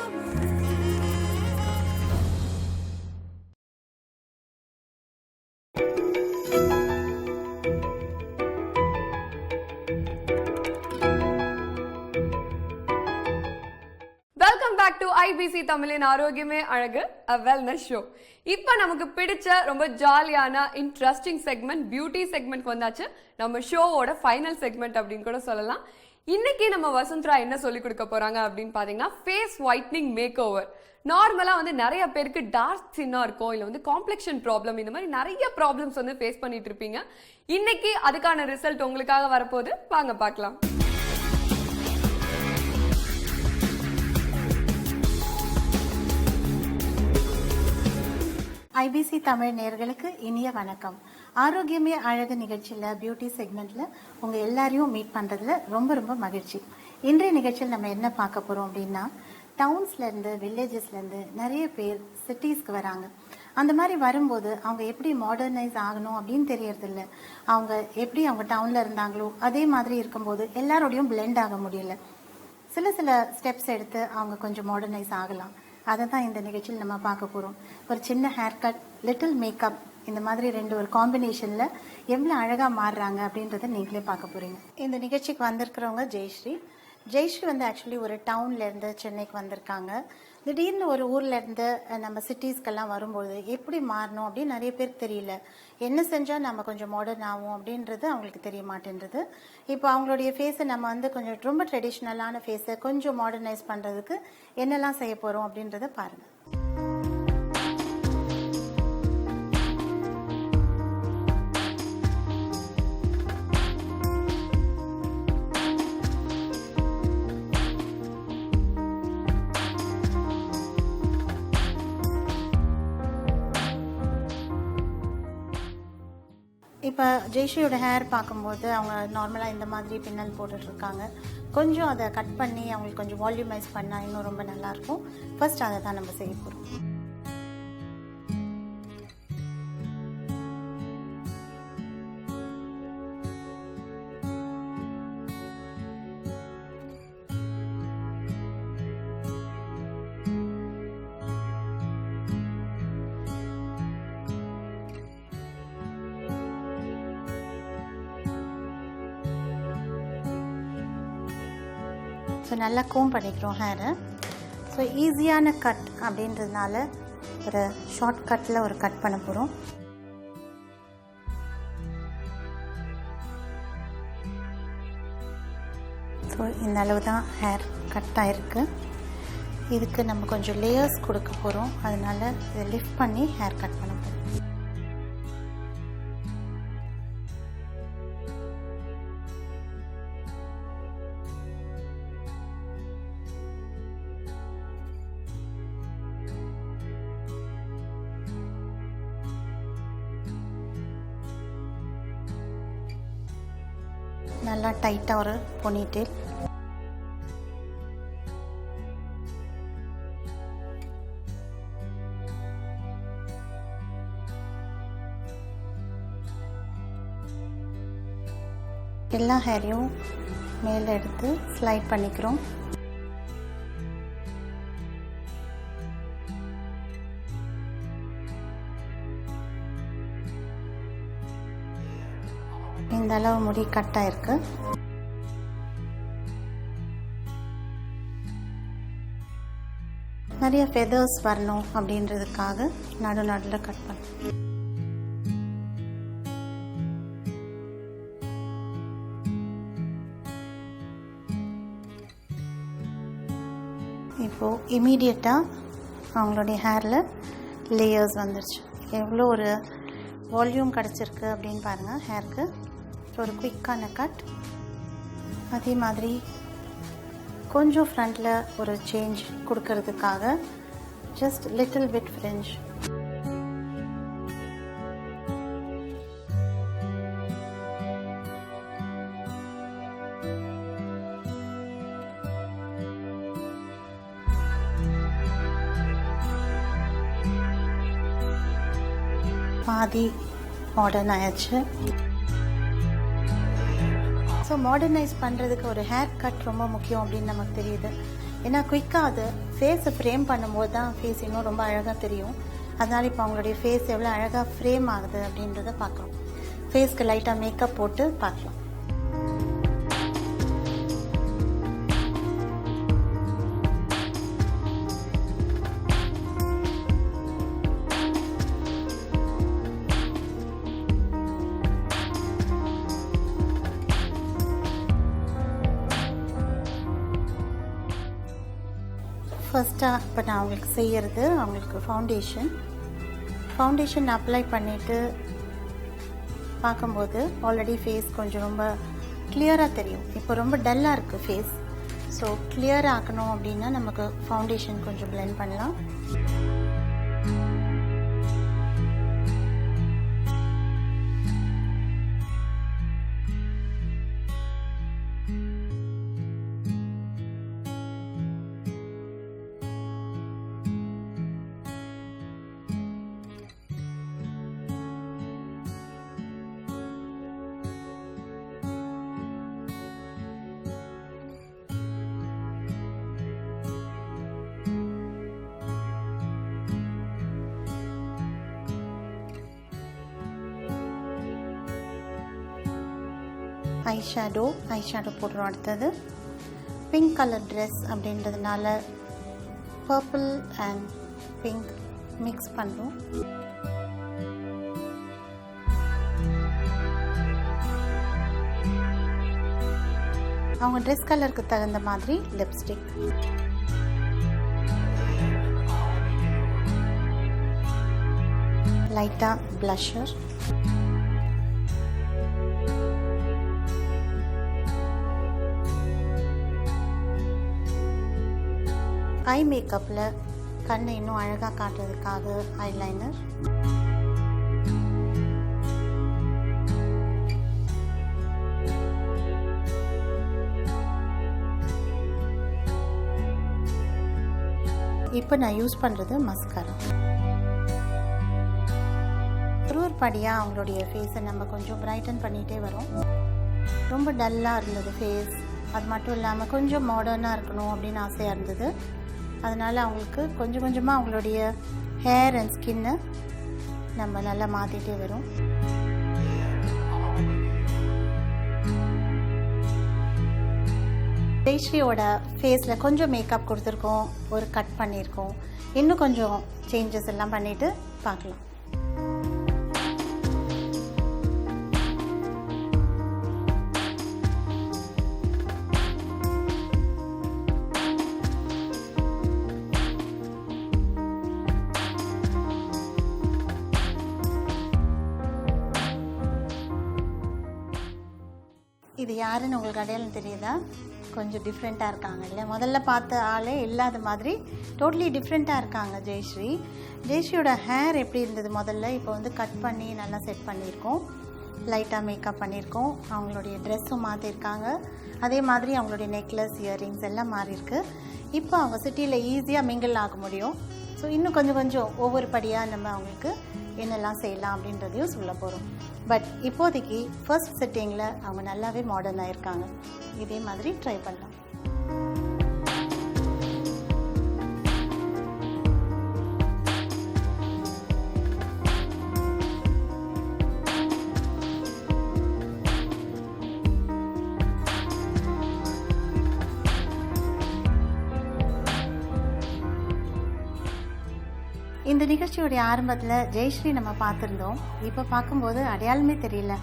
Welcome back to IBC தமிழின் ஆரோக்கியமே அழகு வெல்னஸ் ஷோ. இப்போ நமக்கு பிடிச்ச ரொம்ப ஜாலியான இன்ட்ரெஸ்டிங் செக்மெண்ட் பியூட்டி செக்மெண்ட் வந்தாச்சு. நம்ம ஷோவோட ஃபைனல் செக்மெண்ட் அப்படின்னு கூட சொல்லலாம். இன்னைக்கு நம்ம வசுந்தரா என்ன சொல்லி கொடுக்க போறாங்க அப்படின்னு பாத்தீங்கன்னா ஃபேஸ் ஒயிட்னிங் மேக் ஓவர். நார்மலா நிறைய பேருக்கு டார்க் ஸ்கின்னா இருக்கும், இல்ல காம்ப்ளெக்ஷன் ப்ராப்ளம், இந்த மாதிரி நிறைய ப்ராப்ளம்ஸ் ஃபேஸ் பண்ணிட்டு இருப்பீங்க. இன்னைக்கு அதுக்கான ரிசல்ட் உங்களுக்காக வரப்போகுது, வாங்க பார்க்கலாம். ஐபிசி தமிழ் நேயர்களுக்கு இனிய வணக்கம். ஆரோக்கியமே அழகு நிகழ்ச்சியில் பியூட்டி செக்மெண்ட்ல உங்க எல்லாரையும் மீட் பண்றதுல ரொம்ப ரொம்ப மகிழ்ச்சி. இன்றைய நிகழ்ச்சியில் நம்ம என்ன பார்க்க போறோம் அப்படின்னா, டவுன்ஸ்ல இருந்து வில்லேஜஸ்ல இருந்து நிறைய பேர் சிட்டிஸ்க்கு வராங்க. அந்த மாதிரி வரும்போது அவங்க எப்படி மாடர்னைஸ் ஆகணும் அப்படின்னு தெரியறது இல்லை. அவங்க எப்படி அவங்க டவுன்ல இருந்தாங்களோ அதே மாதிரி இருக்கும்போது எல்லாரோடையும் பிளெண்ட் ஆக முடியல. சில ஸ்டெப்ஸ் எடுத்து அவங்க கொஞ்சம் மாடர்னைஸ் ஆகலாம். அதை தான் இந்த நிகழ்ச்சியில் நம்ம பார்க்க போகிறோம். ஒரு சின்ன ஹேர் கட், லிட்டில் மேக்கப், இந்த மாதிரி ஒரு காம்பினேஷனில் எவ்வளோ அழகாக மாறுறாங்க அப்படின்றத நீங்களே பார்க்க போகிறீங்க. இந்த நிகழ்ச்சிக்கு வந்திருக்கிறவங்க ஜெயஸ்ரீ ஆக்சுவலி ஒரு டவுன்லேருந்து சென்னைக்கு வந்திருக்காங்க. திடீர்னு ஒரு ஊர்லேருந்து நம்ம சிட்டிஸ்க்கெல்லாம் வரும்போது எப்படி மாறணும் அப்படின்னு நிறைய பேருக்கு தெரியல. என்ன செஞ்சால் நம்ம கொஞ்சம் மாடர்ன் ஆகும் அப்படின்றது அவங்களுக்கு தெரிய மாட்டேன்றது. இப்போ அவங்களுடைய ஃபேஸை நம்ம கொஞ்சம் ரொம்ப ட்ரெடிஷ்னலான ஃபேஸை கொஞ்சம் மாடர்னைஸ் பண்ணுறதுக்கு என்னெல்லாம் செய்ய போகிறோம் அப்படின்றத பாருங்கள். இப்போ ஜெய்ஸ்ரீயோட ஹேர் பார்க்கும்போது அவங்க நார்மலாக இந்த மாதிரி பின்னல் போட்டுட்ருக்காங்க. கொஞ்சம் அதை கட் பண்ணி அவங்களுக்கு கொஞ்சம் வால்யூமைஸ் பண்ணால் இன்னும் ரொம்ப நல்லாயிருக்கும். ஃபர்ஸ்ட் அதை தான் நம்ம செய்ய போகிறோம். ஸோ நல்லா கோம் பண்ணிக்கிறோம் ஹேரை. ஸோ ஈஸியான கட் அப்படின்றதுனால ஒரு ஷார்ட் கட்டில் ஒரு கட் பண்ண போகிறோம். ஸோ இந்த அளவு தான் ஹேர் கட் ஆகிருக்கு. இதுக்கு நம்ம கொஞ்சம் லேயர்ஸ் கொடுக்க போகிறோம். அதனால் இதை லிஃப்ட் பண்ணி ஹேர் கட் பண்ண போகிறோம். நல்லா டைட்டாக ஒரு பொனிடெயில். எல்லா ஹேரையும் மேலே எடுத்து ஸ்லைட் பண்ணிக்கிறோம். இந்த அளவு முடி கட் ஆயிருக்கு. நிறைய ஃபெதர்ஸ் வரணும் அப்படின்றதுக்காக நடுவில் கட் பண்ண. இப்போ இமீடியட்டாக அவங்களுடைய ஹேரில் லேயர்ஸ் வந்துருச்சு. எவ்வளோ ஒரு வால்யூம் கிடச்சிருக்கு அப்படின்னு பாருங்கள் ஹேருக்கு. ஒரு குயிக்கான கட். அதே மாதிரி கொஞ்சம் ஃப்ரண்டில் ஒரு சேஞ்ச் கொடுக்கறதுக்காக ஜஸ்ட் லிட்டில் பிட் ஃப்ரிஞ்ச். பாதி மாடர்ன் ஆயிடுச்சு. ஸோ மாடர்னைஸ் பண்ணுறதுக்கு ஒரு ஹேர் கட் ரொம்ப முக்கியம் அப்படின்னு நமக்கு தெரியுது. ஏன்னா குயிக்காக அது ஃபேஸை ஃப்ரேம் பண்ணும்போது தான் ஃபேஸ் இன்னும் ரொம்ப அழகாக தெரியும். அதனால் இப்போ அவங்களுடைய ஃபேஸ் எவ்வளோ அழகாக ஃப்ரேம் ஆகுது அப்படின்றத பார்க்கலாம். ஃபேஸ்க்கு லைட்டாக மேக்கப் போட்டு பார்க்கலாம். ஃபர்ஸ்ட்டாக இப்போ நான் அவங்களுக்கு செய்கிறது அவங்களுக்கு ஃபவுண்டேஷன் அப்ளை பண்ணிவிட்டு பார்க்கும்போது ஆல்ரெடி ஃபேஸ் கொஞ்சம் ரொம்ப கிளியராக தெரியும். இப்போ ரொம்ப டல்லாக இருக்குது ஃபேஸ். ஸோ கிளியர் ஆக்கணும் அப்படின்னா நமக்கு ஃபவுண்டேஷன் கொஞ்சம் பிளெண்ட் பண்ணலாம். ஐஷேடோ போடுறோம். அடுத்தது பிங்க் கலர் ட்ரெஸ் அப்படின்றதுனால பர்பிள் அண்ட் பிங்க் மிக்ஸ் பண்ணுறோம். அவங்க ட்ரெஸ் கலருக்கு தகுந்த மாதிரி லிப்ஸ்டிக், லைட்டாக ப்ளஷர், ஐ மேக்கப்பில் கண்ணை இன்னும் அழகாக காட்டுறதுக்காக ஐலைனர், இப்போ நான் யூஸ் பண்ணுறது மஸ்காரா. ஒரு படியாக அவங்களுடைய ஃபேஸை நம்ம கொஞ்சம் பிரைட்டன் பண்ணிகிட்டே வரோம். ரொம்ப டல்லாக இருந்தது ஃபேஸ். அது மட்டும் இல்லாமல் கொஞ்சம் மாடர்னாக இருக்கணும் அப்படின்னு ஆசையாக இருந்தது. அதனால் அவங்களுக்கு கொஞ்சம் கொஞ்சமாக அவங்களுடைய ஹேர் அண்ட் ஸ்கின்னை நம்ம நல்லா மாற்றிட்டே வரோம். ஜெயஸ்ரீயோட ஃபேஸில் கொஞ்சம் மேக்கப் கொடுத்துருக்கோம், ஒரு கட் பண்ணியிருக்கோம். இன்னும் கொஞ்சம் சேஞ்சஸ் எல்லாம் பண்ணிவிட்டு பார்க்கலாம். இது யாருன்னு உங்களுக்கு அடையாளம் தெரியுதா? கொஞ்சம் டிஃப்ரெண்ட்டாக இருக்காங்க இல்லை? முதல்ல பார்த்த ஆளே இல்லாத மாதிரி டோட்டலி டிஃப்ரெண்ட்டாக இருக்காங்க ஜெயஸ்ரீயோட ஹேர் எப்படி இருந்தது முதல்ல, இப்போ வந்து கட் பண்ணி நல்லா செட் பண்ணியிருக்கோம். லைட்டாக மேக்கப் பண்ணியிருக்கோம். அவங்களுடைய ட்ரெஸ்ஸும் மாற்றிருக்காங்க. அதே மாதிரி அவங்களுடைய நெக்லஸ், இயரிங்ஸ் எல்லாம் மாறியிருக்கு. இப்போ அவங்க சிட்டியில் ஈஸியாக மிங்கிள் ஆக முடியும். ஸோ இன்னும் கொஞ்சம் ஒவ்வொரு படியாக நம்ம அவங்களுக்கு என்னெல்லாம் செய்யலாம் அப்படின்றதையும் சொல்ல போகிறோம். பட் இப்போதைக்கு ஃபர்ஸ்ட் செட்டிங்கில் அவங்க நல்லாவே மாடர்ன் ஆகிருக்காங்க. இதே மாதிரி ட்ரை பண்ணலாம். இந்த நிகழ்ச்சியோடைய ஆரம்பத்தில் ஜெயஸ்ரீ நம்ம பார்த்துருந்தோம். இப்போ பார்க்கும்போது அடையாளமே தெரியல,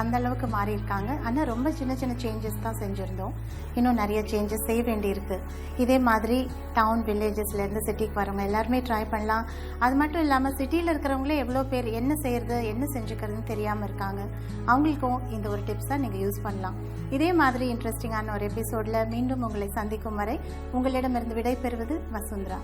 அந்த அளவுக்கு மாறி இருக்காங்க. ஆனால் ரொம்ப சின்ன சேஞ்சஸ் தான் செஞ்சுருந்தோம். இன்னும் நிறைய சேஞ்சஸ் செய்ய வேண்டியிருக்கு. இதே மாதிரி டவுன் வில்லேஜஸ்லேருந்து சிட்டிக்கு வரவங்க எல்லாருமே ட்ரை பண்ணலாம். அது மட்டும் இல்லாமல் சிட்டியில் இருக்கிறவங்களே எவ்வளோ பேர் என்ன செய்கிறது என்ன செஞ்சுக்கிறதுன்னு தெரியாமல் இருக்காங்க. அவங்களுக்கும் இந்த ஒரு டிப்ஸ் தான் நீங்கள் யூஸ் பண்ணலாம். இதே மாதிரி இன்ட்ரெஸ்டிங்கான ஒரு எபிசோடில் மீண்டும் உங்களை சந்திக்கும் வரை உங்களிடமிருந்து விடை பெறுவது வசுந்தரா.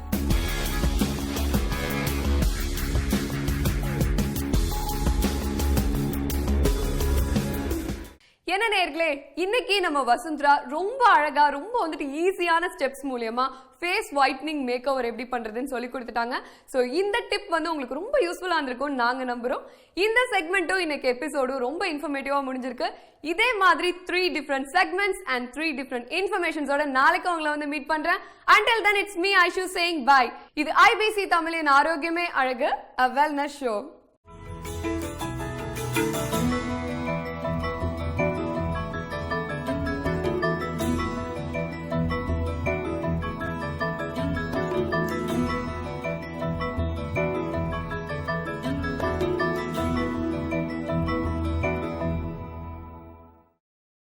என்ன நேர்களே, இன்னைக்கு நம்ம வசுந்தரா ரொம்ப அழகா ரொம்ப வந்துட்டு ஈஸியான ஸ்டெப்ஸ் மூலியமா ஃபேஸ் ஒயிட்னிங் மேக் ஓவர் எப்படி பண்றதுன்னு சொல்லி கொடுத்துட்டாங்க. ஸோ இந்த டிப் வந்து உங்களுக்கு ரொம்ப யூஸ்ஃபுல்லா இருந்திருக்கும் நாங்க நம்புறோம். இந்த செக்மெண்ட்டும் இன்னைக்கு எபிசோடும் ரொம்ப இன்ஃபர்மேட்டிவா முடிஞ்சிருக்கு. இதே மாதிரி 3 டிஃபரெண்ட் செக்மெண்ட்ஸ் அண்ட் 3 டிஃபரெண்ட் இன்ஃபர்மேஷன்ஸோட நாளைக்கு உங்களை வந்து மீட் பண்றேன். Until then, it's me Aishu saying bye. இது IBC தமிழின் ஆரோக்கியமே அழகு, a wellness show.